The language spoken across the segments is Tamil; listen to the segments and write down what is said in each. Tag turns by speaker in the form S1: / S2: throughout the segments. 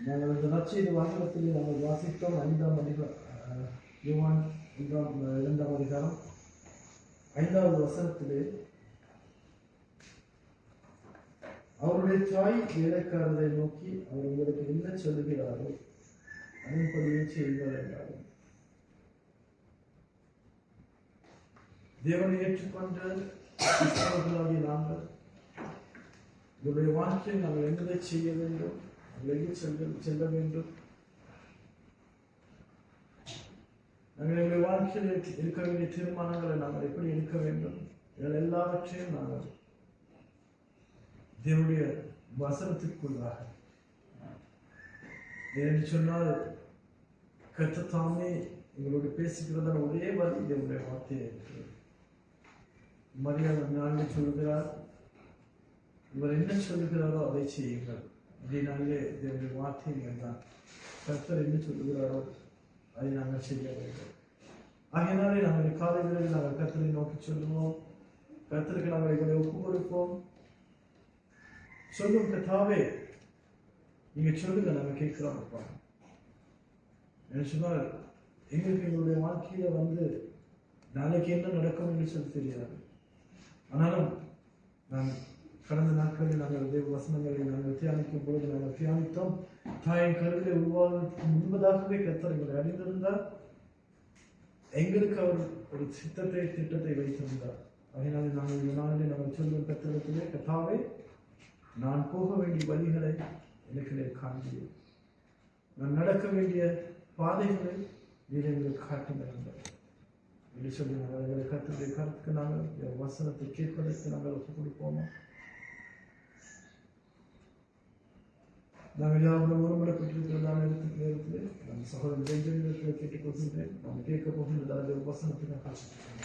S1: நாங்கள் இந்த நற்செய்தி வாசகத்தில் நாங்கள் வாசித்தோம் 5ஆம் அதிகாரம், யோவான் 2ஆம் அதிகாரம் 5வது வசனத்திலே அவருடைய தாய் வேலைக்காரரை நோக்கி அவர் உங்களுக்கு என்ன சொல்லுகிறாரோ அதன்படியே செய்வார் என்றார்கள். தேவனை ஏற்றுக்கொண்ட கிறிஸ்தவர்களாகிய நாங்கள் இவருடைய வாழ்க்கையில் நாங்கள் என்னதை செய்ய வேண்டும், எங்கு செல்ல வேண்டும், நாங்கள் எங்களுடைய வாழ்க்கையில் இருக்க வேண்டிய தீர்மானங்களை நாங்கள் எப்படி எடுக்க வேண்டும், இதில் எல்லாவற்றையும் நாங்கள் தேவனுடைய வசனத்திற்குள்ளாக என்று சொன்னால் கர்த்தர் தாமே எங்களோடு பேசுகிறதான ஒரே வரி தேவனுடைய வார்த்தையை இருக்கிறது. மரியாதை நாளே சொல்கிறார், இவர் என்ன சொல்லுகிறாரோ அதை செய்யுங்கள் அப்படின்னாலே தேவனுடைய வார்த்தை தான். கர்த்தர் என்ன சொல்லுகிறாரோ அதை நாங்கள் செய்ய வேண்டும். ஆகையினாலே நாங்கள் காலைகளில் நாங்கள் கர்த்தரை நோக்கி சொல்லுவோம், கர்த்தருக்கு நாங்கள் எங்களை ஒப்புக் கொடுப்போம். சொல்லும் கர்த்தாவே நீங்க சொல்லுங்க, நாங்கள் கேட்கிறோம். அப்பா என்ன சொன்னால் எங்களுக்கு எங்களுடைய வாழ்க்கையில நாளைக்கு என்ன நடக்கும் என்று சொல்லி தெரியாது. ஆனாலும் நான் கடந்த நாட்களில் நாங்கள் தேவ வசனங்களை நாங்கள் தியானிக்கும் பொழுது நாங்கள் தியானித்தோம். தாயின் கருவிலை உருவாவதற்கு முன்பதாகவே கர்த்தர் எங்களை அறிந்திருந்தார். எங்களுக்கு அவர் ஒரு திட்டத்தை வைத்திருந்தார். அதனால நாங்கள் இந்த நாளில் நாங்கள் சொல்லும் கர்த்தரிடத்திலே, கர்த்தாவே நான் போக வேண்டிய வழிகளை எனக்கு காண்கிறேன், நான் நடக்க வேண்டிய பாதைகளை நீர் எங்களுக்கு காட்டுங்கள் என்று சொல்லி நாங்கள் கர்த்தருடைய கருத்துக்கு நாங்கள் வசனத்தை கேட்பதற்கு நாங்கள் ஒப்புக் கொடுப்போமா? நாங்கள் யாரும் ஒருமுறைப்பட்டிருக்கிறதான நேரத்தில் நம் சகோதரன் பெஞ்சமினிடத்தில் கேட்டுக் கொள்கின்றேன். நாம் கேட்க போகின்றதான வசனத்தை நான் காட்சிக்கிறேன்.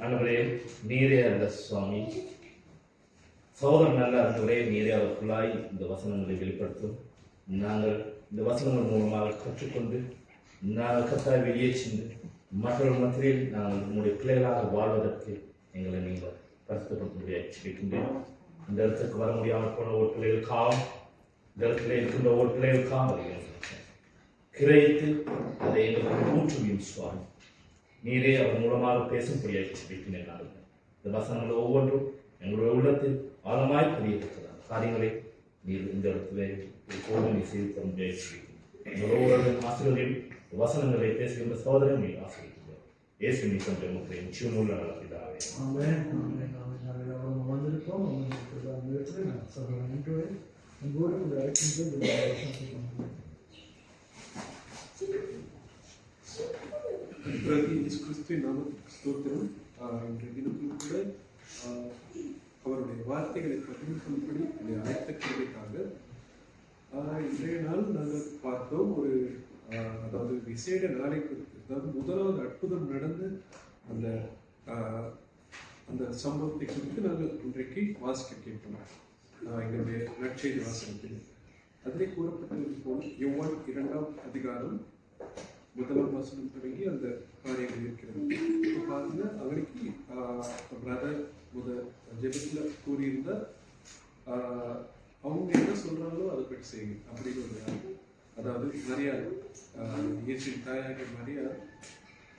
S2: அன்றுவரே நீரே அந்த சுவாமி சகோதரன் நல்ல அன்றுவரே நீரே அவருக்குள்ளாய் இந்த வசனங்களை வெளிப்படுத்தும். நாங்கள் இந்த வசனங்கள் மூலமாக கற்றுக்கொண்டு நாங்கள் கத்தாய் வெளியே சென்று மற்றொரு மத்தியில் நாங்கள் உங்களுடைய பிள்ளைகளாக வாழ்வதற்கு எங்களை நீங்கள் பரிசுத்தப்படுத்த எச்சரிக்கின்றேன். இந்த இடத்துக்கு வர முடியாமல் போன ஒரு பிள்ளைகளுக்காகவும் இந்த இடத்துல இருக்கின்ற ஒரு பிள்ளைகளுக்காக கிரைத்து அதை எங்களுக்கு ஊற்றுவியும் சுவாமி நீரே அவர் மூலமாக பேசும்படியாக எச்சரிக்கின்றேன். இந்த வசனங்கள் ஒவ்வொன்றும் எங்களுடைய உள்ளத்தில் ஆழமாய் புரியிருக்கிறார் காரியங்களை நீர் இந்த இடத்துல எப்போது நீ செய்து தர முடியாது. ஒவ்வொரு ஆசிரியரையும் வசனங்களை பேசுகின்ற சோதரன் நீ ஆசிரியர் இயேசு நீ கொண்ட முறையை நிச்சயமுள்ள நடத்திதாவே.
S1: வந்திருக்கோம்
S3: கிறிஸ்துவின் நாமத்துக்கு ஸ்தோத்திரம். இன்றைய தினத்தில் கூட அவருடைய வார்த்தைகளை பகிர்ந்து கொள்ளும்படி என்னை அழைத்த கிருபைக்காக இன்றைய நாள் நாங்கள் பார்த்தோம். அதாவது விசேட நாளை குறித்து, அதாவது முதலாவது அற்புதம் நடந்து அந்த அந்த சம்பவத்தை குறித்து நாங்கள் இன்றைக்கு வாசிக்க கேட்போம். எங்களுடைய நற்செய்தி வாசகத்தில் அதிலே கூறப்பட்டது போல் யோவான் 2ஆம் அதிகாரம் 1ஆம் வசனம் தொடங்கி அந்த காரியங்கள் இருக்கிறது. பாருங்க, அவருக்கு பிரதர் ஜெபத்தில் கூறியிருந்த அவங்க என்ன சொல்றாங்களோ அதை பற்றி செய்யுங்க அப்படின்னு ஒரு, அதாவது மரியாள் இயேசுவின் தாயாகிய மரியாள்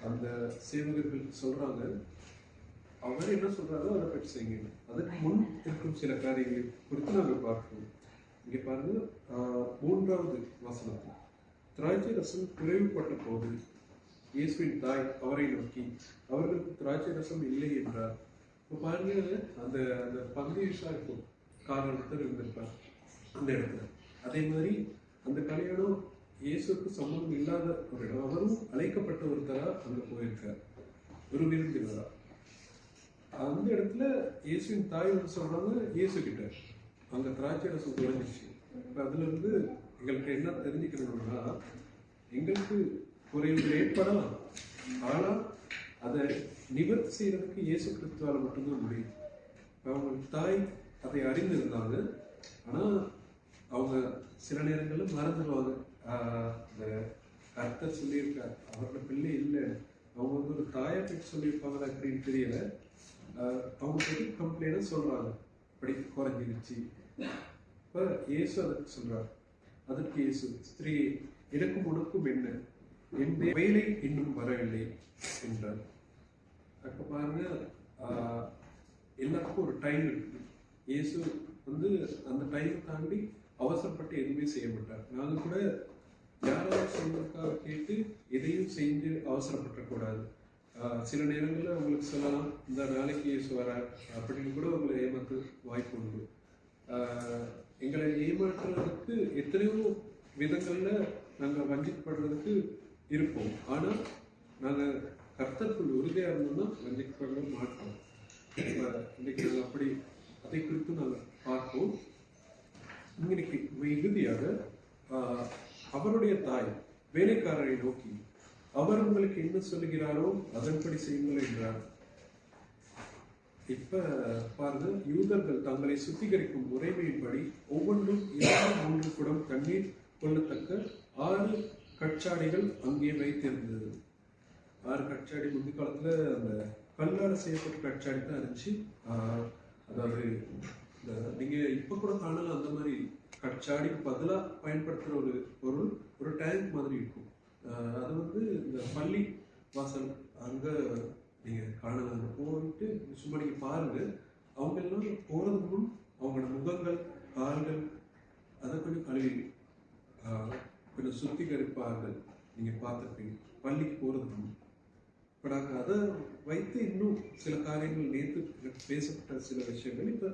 S3: அந்த சேவகர்கள் சொல்றாங்க, அவர் என்ன சொல்றாரோ அதை பற்றி செய்யுங்க. அதற்கு முன் இருக்கும் சில காரியங்களை குறித்து நாங்கள் பார்க்கிறோம். இங்கே பாருங்க, 3வது வசனத்தில் திராட்சை ரசம் குறைவுபட்ட போது இயேசுவின் தாய் அவரை நோக்கி அவர்களுக்கு திராட்சை ரசம் இல்லை என்றார். இப்போ பாருங்க, அந்த அந்த பகுதி விசாரிக்கும் காரணத்தில் இருந்திருப்பார் அந்த இடத்துல. அதே மாதிரி அந்த கல்யாணம் இயேசுக்கு சம்பந்தம் இல்லாத ஒரு இடம், அவரும் அழைக்கப்பட்ட ஒருத்தரா அங்க போயிருக்கார், ஒரு விருந்தினரா. அந்த இடத்துல இயேசுவின் தாய் வந்து சொல்றாங்க இயேசு கிட்ட அங்க திராட்சை ரசம் குறைஞ்சிச்சு. அதுல இருந்து எங்களுக்கு என்ன தெரிஞ்சுக்கணும்னா, எங்களுக்கு குறைவுகள் ஏற்படலாம், ஆனா அதை நிவர்த்தி செய்யறதுக்கு இயேசு கிறிஸ்துவால மட்டும்தான் முடியும். அவங்க தாய் அதை அறிந்திருந்தாங்க, ஆனா அவங்க சில நேரங்களில் மறந்துடுவாங்க. அந்த கர்த்தர் சொல்லியிருக்கார் அவரோட பிள்ளை இல்லை, அவங்க ஒரு தாயை பற்றி சொல்லியிருப்பாங்க அப்படின்னு தெரியல. அவங்க பற்றி கம்ப்ளைண்ட் சொல்றாங்க. அப்படி குறைஞ்சிருச்சு. இப்போ இயேசு அதற்கு சொல்றார். அதற்கு இயேசு, ஸ்திரீ, எனக்கும் உனக்கும் என்ன, என் வேலை இன்னும் வரவில்லை என்றார். அப்ப பாருங்க, எல்லாத்துக்கும் ஒரு டைம் இருக்கு. இயேசு வந்து அந்த டைமை தாண்டி அவசரப்பட்டு எதுவுமே செய்ய மாட்டார். நாங்கள் கூட யாராவது சொல்றதுக்காக கேட்டு எதையும் செஞ்சு அவசரப்படக்கூடாது. சில நேரங்களில் உங்களுக்கு சொல்லலாம், இந்த நாளைக்கு இயேசு வரார் அப்படின்னு கூட உங்களை ஏமாற்ற வாய்ப்பு உண்டு. எங்களை ஏமாற்றுறதுக்கு எத்தனையோ விதங்கள்ல நாங்கள் வஞ்சிக்கப்படுறதுக்கு இருப்போம். ஆனால் நாங்கள் கர்த்தருக்குள் உறுதியாக இருந்தோம்னா வஞ்சிக்கப்பட மாட்டோம். இன்னைக்கு நாங்கள் அப்படி அதை குறித்து நாங்கள் பார்ப்போம். இன்னைக்கு இறுதியாக அவருடைய தாய் வேலைக்காரரை நோக்கி, அவர் உங்களுக்கு என்ன சொல்லுகிறாரோ அதன்படி செய்யுங்கள் என்றார். இப்ப பாருங்க, யூதர்கள் தங்களை சுத்திகரிக்கும் முறைமையின்படி ஒவ்வொன்றும் 2-3 குடம் தண்ணீர் கொள்ளத்தக்க 6 கச்சாடிகள் அங்கே வைத்திருந்தது. 6 கச்சாடி முந்தி காலத்துல அந்த கல்லால் செய்யப்பட்ட கச்சாடி தான் இருந்துச்சு. அதாவது நீங்க இப்ப கூட காணலாம், அந்த மாதிரி கச்சாடிக்கு பதிலா பயன்படுத்துற ஒரு பொருள், ஒரு டேங்க் மாதிரி இருக்கும். அது வந்து இந்த பள்ளி வாசல் அங்க நீங்க காணலாம். போயிட்டு சும்மா நீங்க பாருங்க, அவங்க எல்லாம் போறதுக்கு முன் அவங்களோட முகங்கள், கால்கள் அதை கொஞ்சம் கழுவி கொஞ்சம் சுத்திகரிப்பார்கள். நீங்க பார்த்துருப்பீங்க பள்ளிக்கு போறதுக்கு முன். இப்போ நாங்கள் அதை வைத்து இன்னும் சில காரியங்கள் நேற்று பேசப்பட்ட சில விஷயங்கள் இப்போ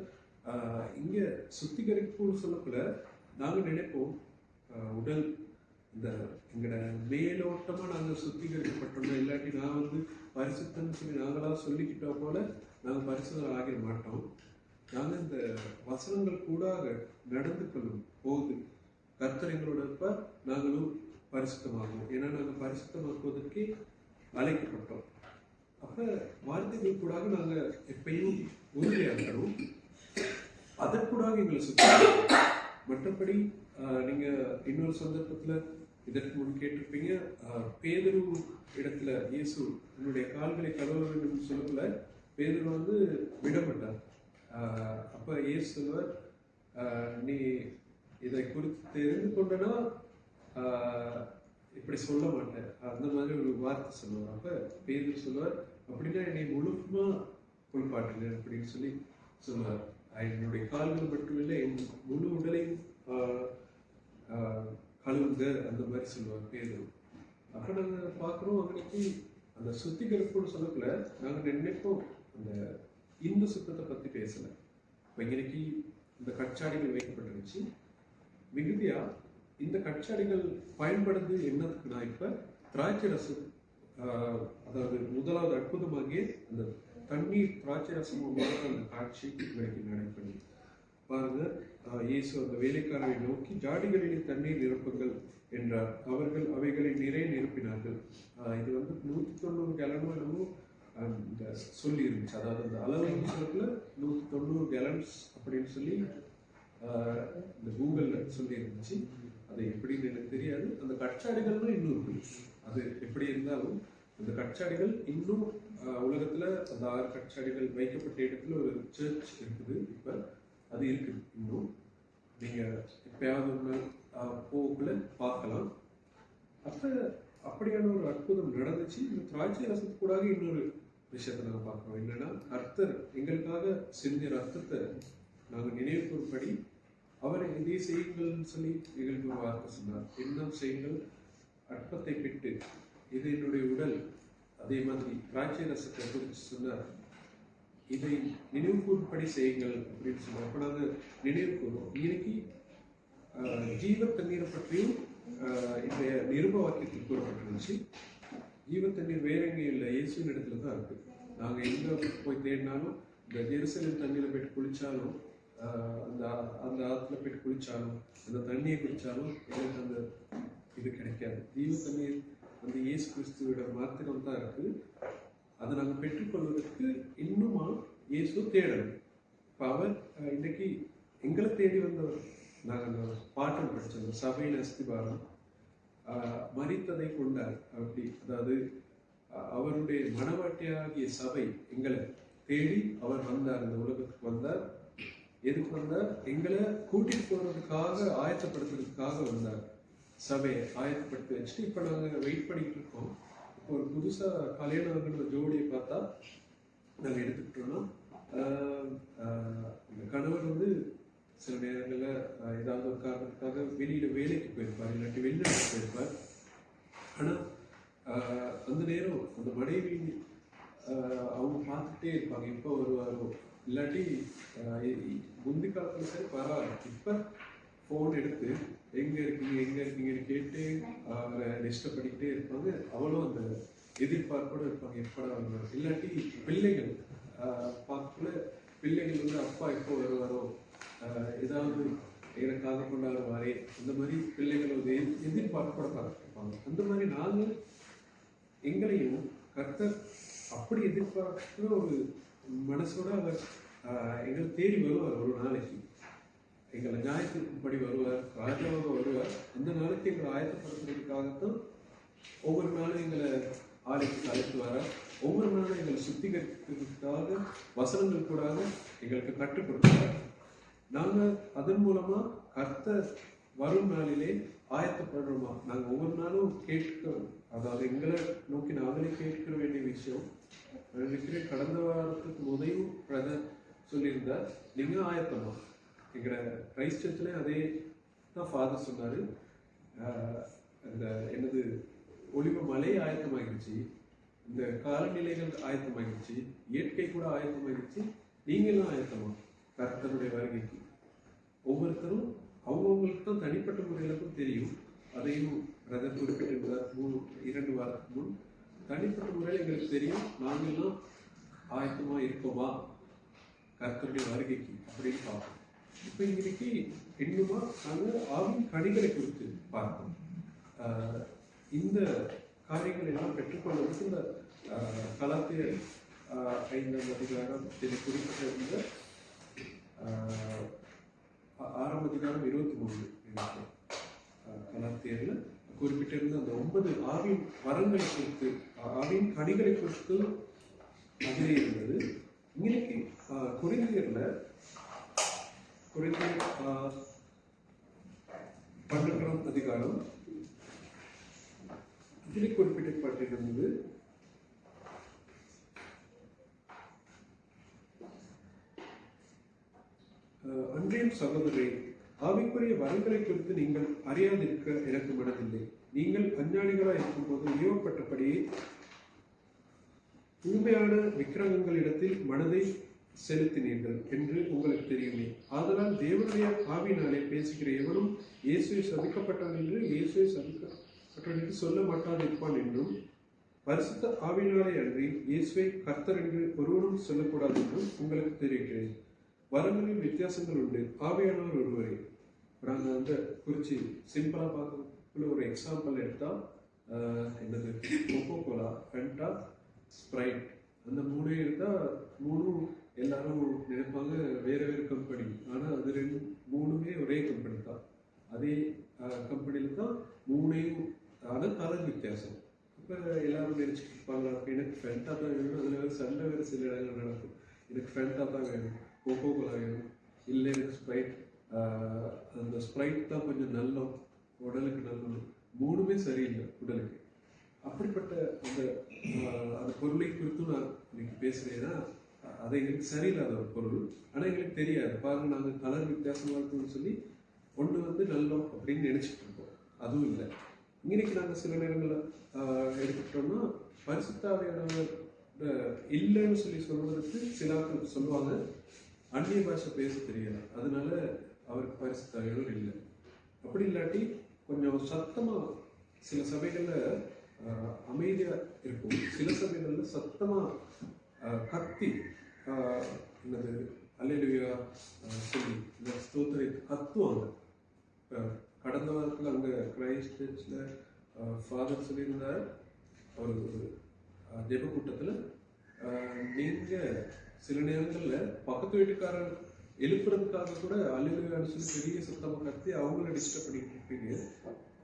S3: இங்கே சுத்திகரிப்பு சொல்லக்குள்ள நாங்கள் நினைப்போம் உடல் இந்த எங்களோட மேலோட்டமாக நாங்கள் சுத்திகரிக்கப்பட்டோம், இல்லாட்டி நான் வந்து பரிசுத்தன்னு சொல்லி நாங்களாக சொல்லிக்கிட்டோ போல நாங்கள் பரிசுத்தம் ஆகிட மாட்டோம். நாங்கள் இந்த வசனங்கள் கூடாக நடந்து கொள்ளும் போது கர்த்தர் எங்களோட இருப்ப நாங்களும் பரிசுத்தமாகும். ஏன்னா நாங்கள் பரிசுத்தமாக்குவதற்கே அழைக்கப்பட்டோம். அப்போ வார்த்தைகள் கூடாக நாங்கள் எப்பயும் உறுதியாக இருக்கணும். அதற்கூடாக எங்களை சுற்றி. மற்றபடி நீங்கள் இன்னொரு சந்தர்ப்பத்தில் இதற்கு முன் கேட்டிருப்பீங்க, பேதுரு இடத்துல இயேசு என்னுடைய கால்களை கழுவ வேண்டும் சொல்லக்குள்ள பேதுரு வந்து விடப்பட்டார். அப்போ இயேசு சொல்லுவார், நீ இதை குறித்து தெரிந்து கொண்டனா இப்படி சொல்ல மாட்டேன், அந்த மாதிரி ஒரு வார்த்தை சொல்லுவார். அப்போ பேதுரு சொல்லுவார், அப்படின்னா என்னை முழுமா குளிப்பாட்டுங்க அப்படின்னு சொல்லி சொல்லுவார். என்னுடைய கால்கள் மட்டுமில்லை, என் முழு உடலையும் கழுவுங்க அந்த மாதிரி சொல்லுவார் பேதுரு. அப்போ நாங்கள் பார்க்குறோம், அன்னைக்கு அந்த சுத்திகரிப்புன்னு சொல்லக்குள்ள நாங்கள் நினைப்போம் அந்த இந்து சுத்தத்தை பற்றி பேசலை. இப்போ இன்னைக்கு இந்த கச்சாடிகள் வைக்கப்பட்டிருந்துச்சு. மிகுதியா இந்த கச்சாடிகள் பயன்படுது என்னதுக்குன்னா, இப்போ திராட்சை ரசம், அதாவது முதலாவது அற்புதமாகிய அந்த தண்ணீர் திராட்சை ரசம் அந்த காட்சி இன்னைக்கு நடைபெறுது. பாருங்க, இயேசு அந்த வேலைக்காரரை நோக்கி, ஜாடிகளிலே தண்ணீர் நிரப்புங்கள் என்றார். அவர்கள் அவைகளை நிறைய நிரப்பினார்கள். இது வந்து 190 கேலனோ என்னமோ இந்த சொல்லி இருந்துச்சு. அதாவது அந்த அளவு சொல்ல 190 கேலன்ஸ் அப்படின்னு சொல்லி இந்த கூகுள்ல சொல்லி இருந்துச்சு. அது எப்படின்னு எனக்கு தெரியாது. அந்த கச்சாடிகள்லாம் இன்னும் இருக்கு. அது எப்படி இருந்தாலும் அந்த கச்சாடிகள் இன்னும் உலகத்துல அந்த 6 கச்சாடிகள் வைக்கப்பட்ட இடத்துல ஒரு சர்ச் இருக்குது. இப்ப அது இருக்குது. இன்னும் நீங்க எப்பயாவது ஒரு நாள் போக்குள்ள பார்க்கலாம். அப்ப அப்படியான ஒரு அற்புதம் நடந்துச்சு. இந்த திராட்சை ரசத்துக்கூடாக இன்னொரு விஷயத்தை நாங்கள் பார்க்கிறோம். என்னன்னா, கர்த்தர் எங்களுக்காக சிந்திய ரத்தத்தை நாங்கள் நினைவு கூறும்படி அவரை இதை செய்யுங்கள்னு சொல்லி எங்களுக்கு ஒரு வார்த்தை சொன்னார். என்ன செய்யுங்கள், அற்பத்தை பிட்டு, இது என்னுடைய உடல். அதே மாதிரி திராட்சை ரசத்தை குறித்து சொன்னார், இதை நினைவு கூறும்படி செய்யுங்கள் அப்படின்னு சொன்னார். அப்போ நாங்கள் நினைவு கூறுவோம். இன்னைக்கு ஜீவ தண்ணீரை பற்றியும் இன்றைய நிருப வாக்கியத்தில் கூறப்பட்டிருந்துச்சு. ஜீவ தண்ணீர் வேற எங்கேயும் இல்லை, இயேசுவின் இடத்துல தான் இருக்கு. நாங்கள் எங்கே போய் தேடினாலும், இந்த ஜெருசலேம் தண்ணியில் போயிட்டு குளிச்சாலும், அந்த ஆற்றுல போயிட்டு குளிச்சாலும், அந்த தண்ணியை குடிச்சாலும் எங்களுக்கு அந்த இது கிடைக்காது. ஜீவ தண்ணீர் அந்த இயேசு கிறிஸ்துவோட மாத்திரம் தான் இருக்கு. அதை நாங்கள் பெற்றுக்கொள்வதற்கு இன்னுமா இயேசு தேடணும். இப்போ அவர் இன்னைக்கு எங்களை தேடி வந்தவர். நாங்கள் அந்த பாட்டம் படித்தோம், அந்த சபையின் அஸ்திபாரம் மரித்ததை கொண்டார். அப்படி அதாவது அவருடைய மனவாட்டியாகிய சபை எங்களை தேடி அவர் வந்தார், இந்த உலகத்துக்கு வந்தார். எதுக்கு வந்தார்? எங்களை கூட்டிட்டு போறதுக்காக, ஆயத்தப்படுத்துறதுக்காக வந்தார். சபையை ஆயத்தப்படுத்தி வச்சுட்டு இப்போ நாங்கள் வெயிட் பண்ணிட்டு இருக்கோம். இப்போ ஒரு புதுசாக கல்யாணம் ஆகிற ஜோடியை பார்த்தா நாங்கள் எடுத்துக்கிட்டோம்னா இந்த கணவர் வந்து சில நேரங்களில் ஏதாவது ஒரு காரணத்துக்காக வெளியில் வேலைக்கு போயிருப்பார், இல்லாட்டி வெளிநாட்டுக்கு போயிருப்பார். ஆனால் அந்த நேரம் அந்த மனைவி அவங்க பார்த்துக்கிட்டே இருப்பாங்க, இப்போ வருவாரோ, இல்லாட்டி முந்தி காலத்தில் சரி பரவாயில்ல, இப்போ ஃபோன் எடுத்து எங்கே இருக்கீங்கன்னு கேட்டு அவரை டிஸ்டர்ப் பண்ணிக்கிட்டே இருப்பாங்க. அவளும் அந்த எதிர்பார்ப்போடு இருப்பாங்க, எப்படா வருவார். இல்லாட்டி பிள்ளைகள் பார்க்கல, பிள்ளைகள் வந்து அப்பா எப்போ வருவாரோ, ஏதாவது எனக்காக கொண்டாடுவாரே, இந்த மாதிரி பிள்ளைகள் வந்து எதிர்பார்ப்போட பார்த்துருப்பாங்க. அந்த மாதிரி நாங்கள் எங்களையும் கர்த்தர் அப்படி எதிர்பார்க்கிற ஒரு மனசோட அவர் எங்களை தேடி வருவார். ஒரு நாளைக்கு எங்களை நியாயத்தின்படி வருவார், ராஜாவாக வருவார். அந்த நாளைக்கு எங்களை ஆயத்தப்படுத்துறதுக்காகத்தான் ஒவ்வொரு நாளும் எங்களை ஆலைக்கு அழைத்து வரார். ஒவ்வொரு நாளும் எங்களை சுத்திகரிக்கிறதுக்காக வசனங்கள் கூடாக எங்களுக்கு கட்டுப்படுத்துவார். நாங்கள் அதன் மூலமா கர்த்தர் வரும் நாளிலே ஆயத்தப்படுறோமா? நாங்கள் ஒவ்வொரு நாளும் அதாவது எங்களை நோக்கி நாங்களே கேட்க வேண்டிய விஷயம். நினைக்கிறேன் கடந்த வாரத்துக்கு முதலும் பிரதர் சொல்லியிருந்தார், நீங்க ஆயத்தமா. எங்களோட கிரைஸ்ட் சர்ச்சில் அதே தான் ஃபாதர் சொன்னாரு. அந்த என்னது ஒளிவு மலை ஆயத்தமாகிடுச்சு, இந்த காலநிலைகள் ஆயத்தமாகிடுச்சு, இயற்கை கூட ஆயத்தமாகிடுச்சு, நீங்களும் ஆயத்தமா கர்த்தருடைய வருகைக்கு. ஒவ்வொருத்தரும் அவங்கவுங்களுக்கு தான் தனிப்பட்ட முறையிலும் தெரியும். அதையும் பிரதர் குறிப்பிட்டிருந்தார் 2 வாரத்துக்கு முன். தனிப்பட்ட முறையில் எங்களுக்கு தெரியும், நாங்களும் ஆயத்தமா இருக்கோமா கர்த்தருடைய வருகைக்கு அப்படின்னு பார்ப்போம். இப்போ இன்னைக்கு இன்னுமா நாங்கள் ஆவின் கனிகளை குறித்து பார்ப்போம். இந்த காரியங்கள் எல்லாம் பெற்றுக்கொள்வதற்கு இந்த கலாத்தியர் 5ஆம் அதிகாரம் இதில் குறிப்பிட்டிருந்த 6ஆம் அதிகாரம் 23 கலாத்தியர்ல குறிப்பிட்டிருந்த அந்த 9 ஆவின் வரங்களை குறித்து, ஆவின் கனிகளை குறித்து அதிலே இருந்தது. இன்னைக்கு கொரிந்தியர்ல 12ஆம் அதிகாரம் இதில் குறிப்பிடப்பட்டிருந்தது. அன்றையும் சகோதரரே, ஆவிக்குரிய வரங்களை குறித்து நீங்கள் அறியாதிருக்க எனக்கு மனதில்லை. நீங்கள் அஞ்ஞானிகளாக இருக்கும்போது ஏவப்பட்டபடியே உண்மையான விக்கிரகங்களிடத்தில் மனதை செலுத்தினீர்கள் என்று உங்களுக்கு தெரியுமே. ஆதலால் தேவனுடைய ஆவியினாலே பேசுகிற எவனும் இயேசுவை சபிக்கப்பட்டான் என்று இயேசுவை சபிக்கப்பட்டான் என்று சொல்ல மாட்டாதிருப்பான் என்றும், பரிசுத்த ஆவியினாலே அன்றி இயேசுவை கர்த்தர் என்று ஒருவனும் சொல்லக்கூடாது என்றும் உங்களுக்கு தெரிவிக்கிறேன். வரங்களில் வித்தியாசங்கள் உண்டு, ஆவியானவர் ஒருவரே. நாங்கள் வந்து குறிச்சி சிம்பிளா பார்க்கக்குள்ள ஒரு எக்ஸாம்பிள் எடுத்தா என்னது கொக்கோ கோலா, ஃபென்டா, ஸ்ப்ரைட், அந்த 3 எடுத்தா 3 எல்லாரும் நினைப்பாங்க வேற வேறு கம்பெனி. ஆனால் அது 3மே ஒரே கம்பெனி தான். அதே கம்பெனியில் தான் 3ஐயும், ஆனால் கலர் வித்தியாசம். இப்போ எல்லாரும் நினைச்சுட்டு இருப்பாங்க, எனக்கு ஃபென்டா தான் வேணும். அதில் வேறு சண்டை வேறு சில இடங்கள் நடக்கும். எனக்கு ஃபென்டா தான் வேணும், கோகோ கோலா வேணும், இல்லை எனக்கு ஸ்ப்ரைட், அந்த ஸ்ப்ரைட் தான் கொஞ்சம் நல்லம், உடலுக்கு நல்லம். 3மே சரியில்லை உடலுக்கு. அப்படிப்பட்ட அந்த பொருளை குறித்து நான் இன்னைக்கு பேசுறேன்னா, அது எங்களுக்கு சரியில்லாத ஒரு பொருள். ஆனால் எங்களுக்கு தெரியாது. பாருங்க, நாங்கள் கலர் வித்தியாசமாக இருக்குன்னு சொல்லி ஒன்று வந்து நல்லம் அப்படின்னு நினைச்சிட்டு இருக்கோம். அதுவும் இல்லை. இன்னைக்கு நாங்கள் சில நேரங்களில் எடுத்துக்கிட்டோம்னா, பரிசுத்தாவியானவர் இல்லைன்னு சொல்லி சொல்வதற்கு சில ஆட்கள் சொல்லுவாங்க, அந்நிய பாஷை பேச தெரியல, அதனால அவருக்கு பரிசுத்தாவியானவர் இல்லை. அப்படி இல்லாட்டி கொஞ்சம் சத்தமாக சில சபைகளில் அமைதியாக இருக்கும், சில சபைகளில் சத்தமாக கத்தி என்னது அல்லேலூயா சொல்லி இந்த ஸ்தோத்திரை கத்துவாங்க. கடந்த வாரத்தில் அங்கே கிரைஸ்ட் சர்ச்சில் ஃபாதர் சொல்லியிருந்தார் ஒரு ஜெப கூட்டத்தில், நீங்கள் சில நேரங்களில் பக்கத்து வீட்டுக்காரர் எழுப்புறதுக்காக கூட அல்லேலூயான்னு சொல்லி பெரிய சத்தமாக கத்தி அவங்கள டிஸ்டர்ப் பண்ணிட்டு இருப்பீங்க.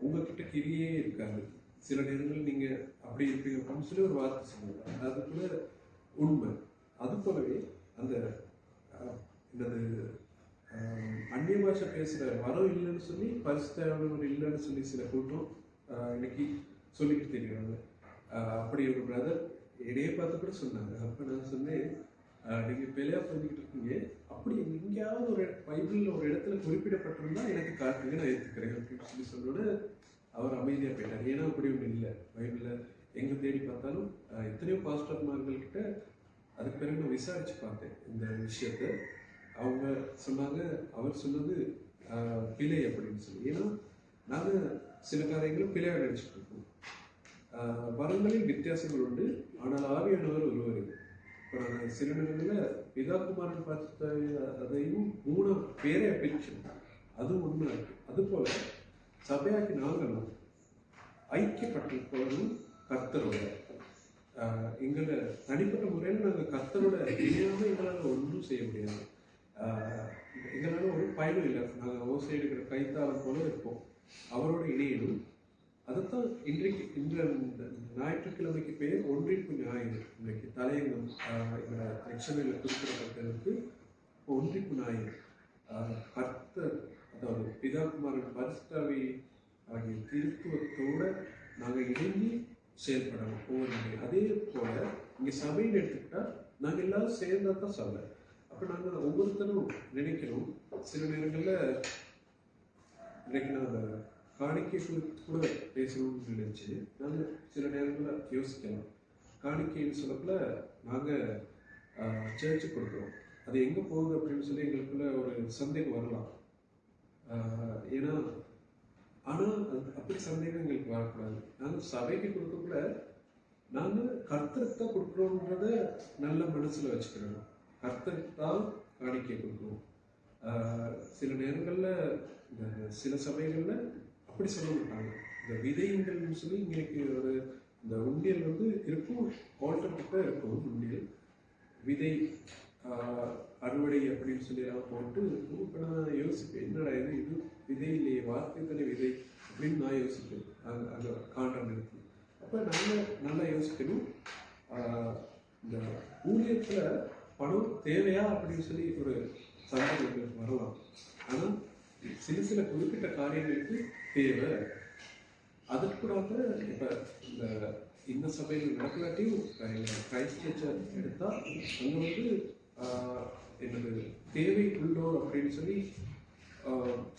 S3: உங்ககிட்ட கிரியே இருக்காது. சில நேரங்கள் நீங்கள் அப்படி இருப்பீங்க அப்படின்னு சொல்லி ஒரு வார்த்தை சொல்லுவாங்க. அது கூட உண்மை. அது போலவே அந்த என்னது அந்நிய பாஷை பேசுகிற வரம் இல்லைன்னு சொல்லி பரிசுத்தவர் இல்லைன்னு சொல்லி சில கூட்டம் இன்னைக்கு சொல்லிட்டு தெரியுறாங்க. அப்படி ஒரு பிரதர் இடையே பார்த்து கூட சொன்னாங்க. அப்போ நான் சொன்னேன், நீங்கள் பிழையா பண்ணிக்கிட்டு இருக்கீங்க, அப்படி எங்கேயாவது ஒரு பைபிளில் ஒரு இடத்துல குறிப்பிடப்பட்டிருந்தா எனக்கு காட்டுங்க, நான் ஏற்றுக்கிறேன் அப்படின்னு சொல்லி சொன்னோட அவர் அமைதியாக போயிட்டார். ஏன்னா அப்படி ஒன்றும் இல்லை பைபிளில். எங்கே தேடி பார்த்தாலும் எத்தனையோ பாஸ்டர்மார்கள்கிட்ட அதுக்கு பிறகு நான் விசாரிச்சு பார்த்தேன் இந்த விஷயத்த. அவங்க சொன்னாங்க, அவர் சொன்னது பிழை அப்படின்னு சொல்லி. ஏன்னா நாங்கள் சில காரியங்களும் பிழையாக நினைச்சிட்டு இருக்கோம். வரங்களில் வித்தியாசங்கள் உண்டு, ஆனால் ஆவியானவர் ஒருவர். இப்போ நாங்கள் சில நேரங்களில் பிதாகுமாரன் பார்த்த அதையும் 3 பேரை பிரிச்சிருக்கோம், அதுவும் உண்மை இருக்கு. அதுபோல சபையாக்கி நாங்களும் ஐக்கியப்பட்டிருப்பவரும் கர்த்தரோட எங்களை தனிப்பட்ட முறையில் நாங்கள் கர்த்தரோட இணையாமல் எங்களால் ஒன்றும் செய்ய முடியாது. எங்களால் ஒரு பயனும் இல்லை. நாங்கள் ஓசை எடுக்கிற கைத்தாளம் போல இருப்போம், அவரோட இணையணும். அதைத்தான் இன்று ஞாயிற்றுக்கிழமைக்கு பேர் ஒன்றிப்பு ஞாயிறு. இன்றைக்கு தலையங்கம் எங்களை எக்ஸனில் குறிப்பிடப்பட்டதற்கு ஒன்றிப்பு ஞாயிறு. கர்த்தர், அதாவது பிதாகுமாரன் பரிசுத்தாவி ஆகிய திருத்துவத்தோட நாங்கள் இணைந்து செயல்படணும் ஒவ்வொரு நாளையும். அதே போல இங்கே சபைன்னு எடுத்துக்கிட்டா நாங்கள் எல்லாரும் சேர்ந்தா தான் சபை. அப்போ நாங்கள் ஒவ்வொருத்தரும் நினைக்கணும். சில நேரங்களில் இன்னைக்கு நாங்கள் காணிக்கை கூட பேசணும்னு நினைச்சு நாங்கள் சில நேரங்களில் யோசிக்கலாம். காணிக்கைன்னு சொல்லக்குள்ள நாங்கள் சர்ச்சு கொடுக்குறோம், அது எங்கே போகுது அப்படின்னு சொல்லி எங்களுக்குள்ள ஒரு சந்தேகம் வரலாம். ஏன்னா ஆனால் அப்படி சந்தேகம் எங்களுக்கு வரக்கூடாது. நாங்கள் சபைக்கு கொடுக்கக்குள்ள நாங்கள் கர்த்தருக்கு தான் கொடுக்குறோன்றத நல்ல மனசில் வச்சுக்கிறோம். கர்த்தருக்கு தான் காணிக்கை கொடுக்குறோம். சில நேரங்களில் இந்த சில சபைகளில் அப்படி சொல்ல மாட்டாங்க. இந்த விதைங்கள்னு சொல்லி இன்னைக்கு ஒரு இந்த உண்டியல் இருக்கும், ஆல்டர்கிட்ட இருக்கும் உண்டியல். விதை அறுவடை அப்படின்னு சொல்லி எல்லாம் போட்டு இப்போ நான் யோசிப்பேன், என்னடா இது விதை இல்லையே, வார்த்தை தானே விதை அப்படின்னு நான் யோசிப்பேன் அந்த காண்டம் இருக்கு. அப்போ நாங்கள் நல்லா யோசிக்கணும். இந்த ஊழியத்தில் பணம் தேவையா அப்படின்னு சொல்லி ஒரு சந்தேகங்களுக்கு வரலாம். ஆனால் சில குறிப்பிட்ட காரியங்களுக்கு தேவை. அதற்கூடாக இப்போ இந்த சபையில் நடக்கலாட்டியும் கிரைஸ்ட் சர்ச்சை எடுத்தால் அங்கே என்னது தேவை உள்ளோர் அப்படின்னு சொல்லி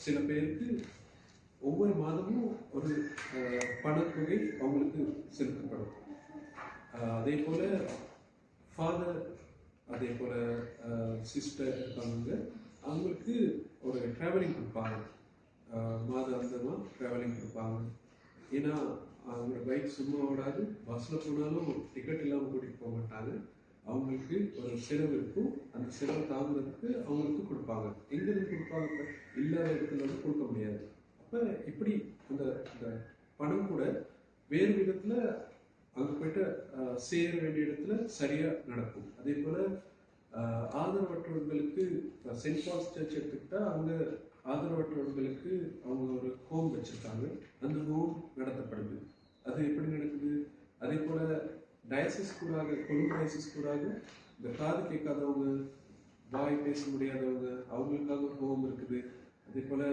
S3: சில பேருக்கு ஒவ்வொரு மாதமும் ஒரு பணத்தொகை அவங்களுக்கு செலுத்தப்படும். அதே போல் ஃபாதர், அதே போல் சிஸ்டர் இருக்காங்க, அவங்களுக்கு ஒரு ட்ராவலிங் கொடுப்பாங்க, மாதாந்தமாக ட்ராவலிங் கொடுப்பாங்க. ஏன்னா அவங்களோட பைக் சும்மா ஓடாது, பஸ்ஸில் போனாலும் டிக்கெட் இல்லாமல் கூட்டிகிட்டு போக மாட்டாங்க. அவங்களுக்கு ஒரு செலவு இருக்கும், அந்த செலவு தாங்குறதுக்கு அவங்களுக்கு கொடுப்பாங்க. எங்கேருந்து கொடுப்பாங்க, இல்லாத இடத்துல வந்து கொடுக்க முடியாது. அப்போ இப்படி அந்த பணம் கூட வேறு விதத்தில் அங்கே போய்ட்டு சேர வேண்டிய இடத்துல சரியாக நடக்கும். அதே போல் ஆதரவற்றவர்களுக்கு சென்ட் பால்ஸ் சர்ச் எடுத்துக்கிட்டா அங்கே ஆதரவற்றவர்களுக்கு அவங்க ஒரு ஹோம் வச்சுருக்காங்க, அந்த ஹோம் நடத்தப்படுது. அது எப்படி நடக்குது? அதே போல் டயசிஸ் கூடாக, கொழும்பு டயசிஸ் கூடாக இந்த காது கேட்காதவங்க, வாய் பேச முடியாதவங்க, அவங்களுக்காக ஒரு ஹோம் இருக்குது. அதே போல்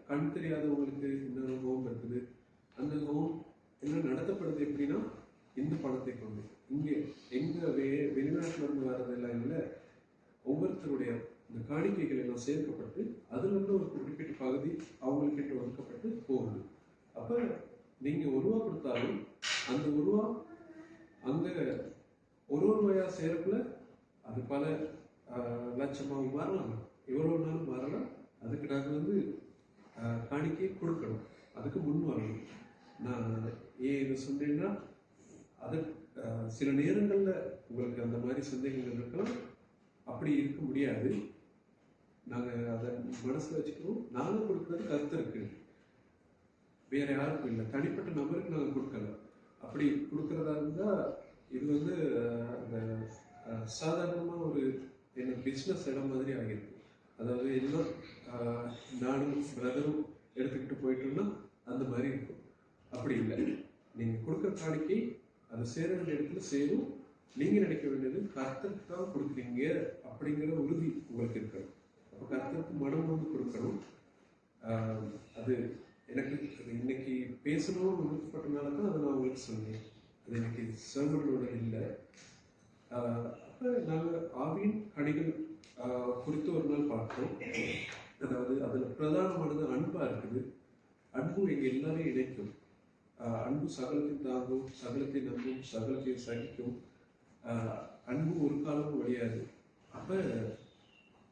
S3: கண் தெரியாதவங்களுக்கு இன்னொரு ஹோம் இருக்குது. அந்த ஹோம் என்ன நடத்தப்படுது எப்படின்னா, இந்த பணத்தை கொண்டு இங்கே எங்கள் வெளிநாட்டில் இருந்து வர்றதெல்லாம் இல்லை, ஒவ்வொருத்தருடைய இந்த காணிக்கைகள் எல்லாம் சேர்க்கப்பட்டு அதுலேருந்து ஒரு குறிப்பிட்ட பகுதி அவங்கக்கிட்ட ஒதுக்கப்பட்டு போகுது. அப்போ நீங்கள் ₹1 கொடுத்தாலும் அந்த ₹1 அங்கே ஒரு ரூபாயாக சேரக்குள்ள அது பல லட்சமாக மாறலாம், எவ்வளோ நாளும் மாறலாம். அதுக்கு நாங்கள் காணிக்கை கொடுக்கணும், அதுக்கு முன் வரணும். நான் ஏன் இதை சொன்னேன்னா, அது சில நேரங்களில் உங்களுக்கு அந்த மாதிரி சந்தேகங்கள் இருக்கலாம். அப்படி இருக்க முடியாது. நாங்கள் அதை மனசில் வச்சுக்கிறோம். நாங்கள் கொடுக்குறது கர்த்தருக்கு, வேற யாருக்கும் இல்லை, தனிப்பட்ட நபருக்கு நாங்கள் கொடுக்கல. அப்படி கொடுக்கறதா இருந்தால் இது அந்த சாதாரணமாக ஒரு என்ன பிஸ்னஸ் இடம் மாதிரி ஆகிருக்கு. அதாவது எல்லாம் நானும் பிரதரும் எடுத்துக்கிட்டு போயிட்டோம்னா அந்த மாதிரி இருக்கும். அப்படி இல்லை, நீங்கள் கொடுக்குற காணிக்கை அது சேர வேண்டிய இடத்துல சேரும். நீங்கள் நினைக்க வேண்டியது கர்த்தருக்கு தான் கொடுக்குறீங்க அப்படிங்கிற உறுதி உங்களுக்கு இருக்கணும். அப்போ கர்த்தருக்கு மனம் வந்து கொடுக்கணும். அது எனக்கு அது இன்னைக்கு பேசணும்னு விருப்பப்பட்டனால தான் அதை நான் உங்களுக்கு சொன்னேன். அது எனக்கு சர்மனோட இல்லை. அப்போ நாங்கள் ஆவியின் கனிகள் குறித்து ஒரு நாள் பார்த்தோம். அதாவது அதில் பிரதானமானது அன்பாக இருக்குது. அன்பு எங்கள் எல்லாரையும் இணைக்கும். அன்பு சகலத்தையும் தாங்கும், சகலத்தை நம்பும், சகலத்தையும் சகிக்கும். அன்பு ஒரு காலமும் வழியாது. அப்போ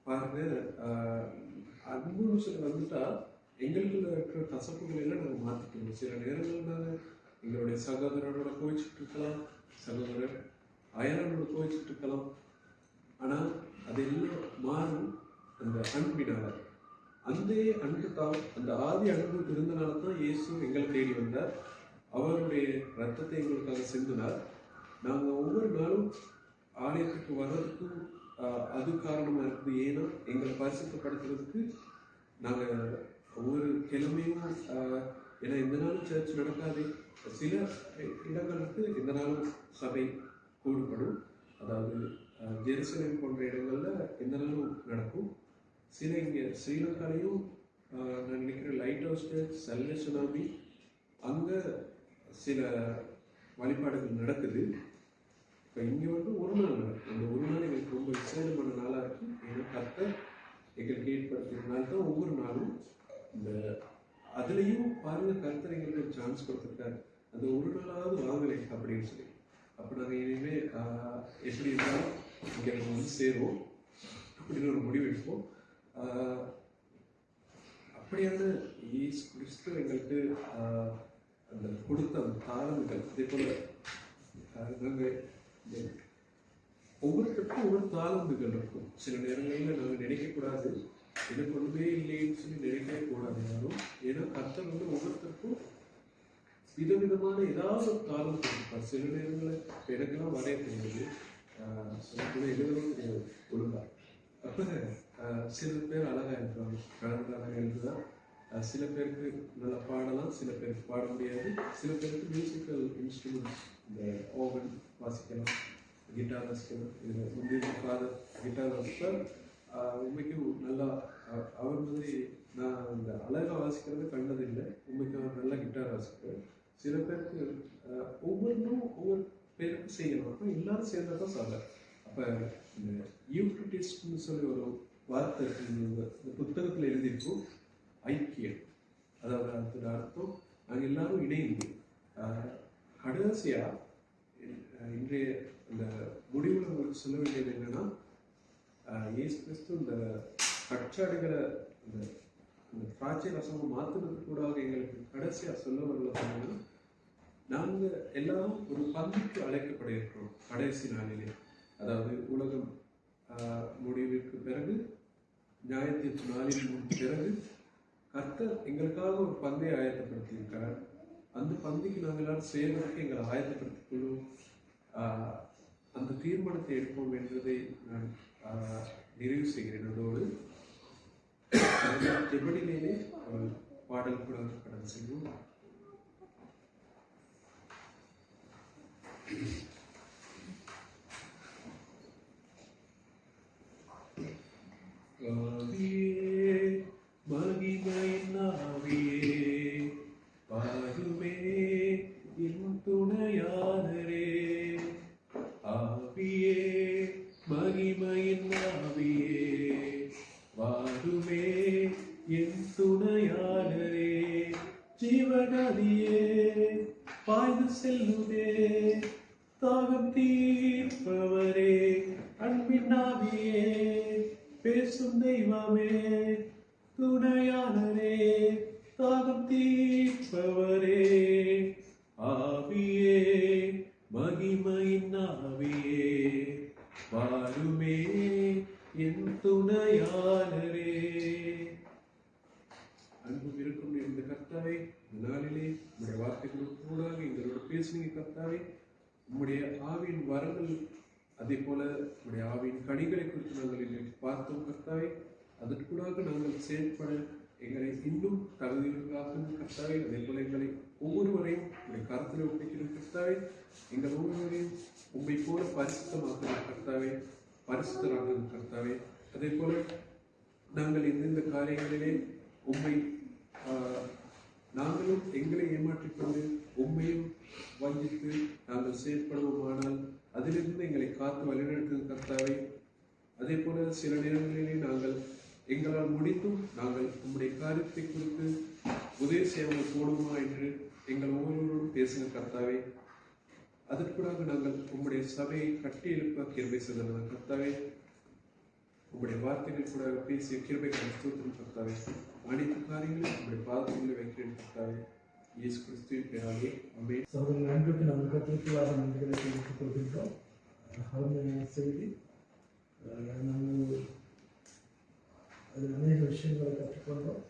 S3: பாருங்க, அன்புன்னு சொல்லி வந்துட்டா எங்களுக்குள்ள இருக்கிற கசப்புகள் எல்லாம் நாங்கள் மாற்றிக்கணும். சில நேரங்கள் நாங்கள் எங்களுடைய சகோதரனோட கோவிச்சுட்டு இருக்கலாம், சகோதரர் அயலனோட கோவிச்சுட்டு இருக்கலாம். ஆனால் அதெல்லாம் மாறும் அந்த அன்பினால. அந்த அன்பு தான், அந்த ஆதி அன்பு இருந்தனால தான் இயேசு எங்களை தேடி வந்தார். அவருடைய ரத்தத்தை எங்களுக்காக சிந்தினார். நாங்கள் ஒவ்வொரு நாளும் ஆலயத்துக்கு வர்றதுக்கும் அது காரணமாக இருக்குது. ஏன்னா எங்களை பரிசுத்தப்படுத்துறதுக்கு நாங்கள் ஒவ்வொரு கிழமையும், ஏன்னா எந்த நாளும் சர்ச் நடக்காது. சில இடங்களுக்கு எந்த நாளும் சபை கூடப்படும். அதாவது ஜெருசலேம் போன்ற இடங்களில் எந்த நாளும் நடக்கும். சில இங்கே ஸ்ரீலங்காலையும் நான் நினைக்கிறேன் lighthouse church, salvation army, அங்கே சில வழிபாடுகள் நடக்குது. இப்போ இங்கே வந்து ஒரு நாள் நடக்கும். அந்த ஒரு நாள் எங்களுக்கு ரொம்ப விசேஷமான நாளாக இருக்குது. ஏன்னா கர்த்தர் எங்களுக்கு ஏற்படுத்தினால தான் ஒவ்வொரு நாளும் இந்த அதுலேயும் பாருங்க, கர்த்தர் எங்களுக்கு ஒரு சான்ஸ் கொடுத்துருக்காரு. அந்த ஒரு நாளாவது வாங்கலை அப்படின்னு சொல்லி. அப்போ நாங்கள் இனிமேல் எப்படி இருந்தாலும் இங்கே நம்ம வந்து சேருவோம் அப்படின்னு ஒரு முடிவு எடுப்போம். அப்படியான இயேசு கிறிஸ்து எங்களுக்கு அந்த கொடுத்த அந்த தாளங்கள், அதே போல் நாங்கள் ஒவ்வொருத்தருக்கும் ஒவ்வொரு தாளந்துகள் இருக்கும். சில நேரங்களில் நாங்கள் நினைக்கக்கூடாது, எனக்கு ஒன்றுமே இல்லைன்னு சொல்லி நினைக்கவே கூடாது யாரும். ஏன்னா கர்த்தர் வந்து ஒவ்வொருத்தருக்கும் விதவிதமான ஏதாவது ஒரு தாளம் கொடுப்பார். சில நேரங்களில் எனக்கெல்லாம் வரைய தெரியாது, சொல்லக்கூட எழுதவும் தெரியாது ஒழுங்கா. அப்போ சில பேர் அழகாக எழுதுவாங்க, அழகாக எழுதுதான். சில பேருக்கு நல்லா பாடலாம், சில பேருக்கு பாட முடியாது. சில பேருக்கு மியூசிக்கல் இன்ஸ்ட்ருமெண்ட்ஸ், இந்த ஓவன் வாசிக்கலாம், கிட்டார் வாசிக்கலாம். இதில் முந்தைய ஃபாதர் கிட்டார் வாசிப்பார். உண்மைக்கும் நல்லா அவர் மாதிரி நான் அந்த அழகாக வாசிக்கிறது கண்டதில்லை. உண்மைக்கு அவர் நல்லா கிட்டார் வாசிப்பார். சில பேருக்கு ஒவ்வொன்றும் ஒவ்வொரு பேருக்கு செய்யணும். அப்போ எல்லாரும் சேர்ந்தா தான் சார். அப்போ இந்த யூக்ரிட்டிஸ்ட்னு சொல்லி ஒரு வார்த்தை இந்த புத்தகத்தில் எழுதியிருக்கும், ஐக்கியம். அதாவது அதோட அர்த்தம் நாங்கள் எல்லாரும் இணைந்து கடைசியாக இன்றைய அந்த முடிவில் உங்களுக்கு சொல்ல வேண்டியது என்னன்னா, இயேசு கிறிஸ்து இந்த கச்சாடுகளை இந்த திராட்சை ரசம் மாற்றுறதுக்கு கூட எங்களுக்கு கடைசியாக சொல்ல வரல. நாங்கள் எல்லாரும் ஒரு பந்திக்கு அழைக்கப்பட இருக்கிறோம் கடைசி நாளிலே. அதாவது உலகம் முடிவிற்கு பிறகு, நியாயத்தீர்ப்பு நாளின் பிறகு கர்த்தர் எங்களுக்காக ஒரு பந்தை ஆயத்தப்படுத்தியிருக்கிறார். அந்த பந்திக்கு நாங்கள் எல்லாரும் சேர்வதற்கு எங்களை ஆயத்தப்படுத்திக் கொள்வோம், அந்த தீர்மானத்தை எடுப்போம் என்பதை நான் நிறைவு செய்கிறேன். அதோடு ஜெபடிலே பாடல் கூட கடந்து செல்வோம். மகிமையின் ஆவியே வாருமே என் துணையாளரே. ஆவியே மகிமையின் ஆவியே வாருமே என் துணையாளரே. ஜீவநதியே பாய்ந்து செல்லுதே, தாகம் தீர்ப்பவரே. அன்பின் ஆவியே பேசும் தெய்வமே, துணையாளரே, தாகம் தீர்ப்பவரே. ஆவியே மகிமையின் ஆவியே வாருமே என் துணையாளரே. அன்பு இருக்கும் இந்த கர்த்தாவே, இந்த நாளிலே உங்களுடைய வார்த்தைகளுக்கு கூட எங்களோட பேசுனீங்க கர்த்தாவே. உங்களுடைய ஆவியின் வரங்கள், அதே போல உங்களுடைய ஆவியின் கனிகளை குறித்து நாங்கள் இன்றைக்கு பார்த்தோம் கர்த்தாவே. அதற்குள்ளாக நாங்கள் செயல்பட எங்களை இன்னும் தகுதிகளாக கர்த்தாவே. அதே போல எங்களை ஒவ்வொருவரையும் உங்களுடைய கருத்தில் ஒப்பிக்கிறோம் கர்த்தாவே. எங்கள் ஒவ்வொருவரையும் உண்மை போல பரிசுத்தமாக்குற கர்த்தாவே, பரிசுத்தராக கர்த்தாவே. அதே போல நாங்கள் எந்தெந்த காரியங்களிலே உம்மை நாங்களும் எங்களை ஏமாற்றிக் கொண்டு உண்மையும் வஞ்சித்து நாங்கள் செயற்படுவோமானால் அதிலிருந்து எங்களை காத்து வழிநடத்தும் கர்த்தாவே. அதே போல சில நேரங்களிலே நாங்கள் எங்களால் முடித்தும் நாங்கள் உம்முடைய காரியத்தை குறித்து உதவி செய்யாமல் போடுமா என்று எங்கள் ஒவ்வொருவரோடும் பேசுகிற கர்த்தாவே. அதற்குடாக நாங்கள் உம்முடைய சபையை கட்டி எழுப்ப கிருபை செய்தன கர்த்தாவே. உங்களுடைய வார்த்தைகள் கூட பேசிய கிருபை ஸ்தோத்திரம் கர்த்தாவே. அனைத்து காரியங்களும் உங்களுடைய பாதத்தில் வைக்கிறேன் கர்த்தாவே. இயேசு கிறிஸ்துவின் பெயராலே ஆமென்.
S1: சகோதரன் அன்புக்கு நாம் கத்திரிக்காக நன்றிகளை தெரிவித்துக் கொள்கின்றோம். அருமையான செய்தி. நாங்கள் அதில் அநேக விஷயங்களை கற்றுக்கொண்டோம்.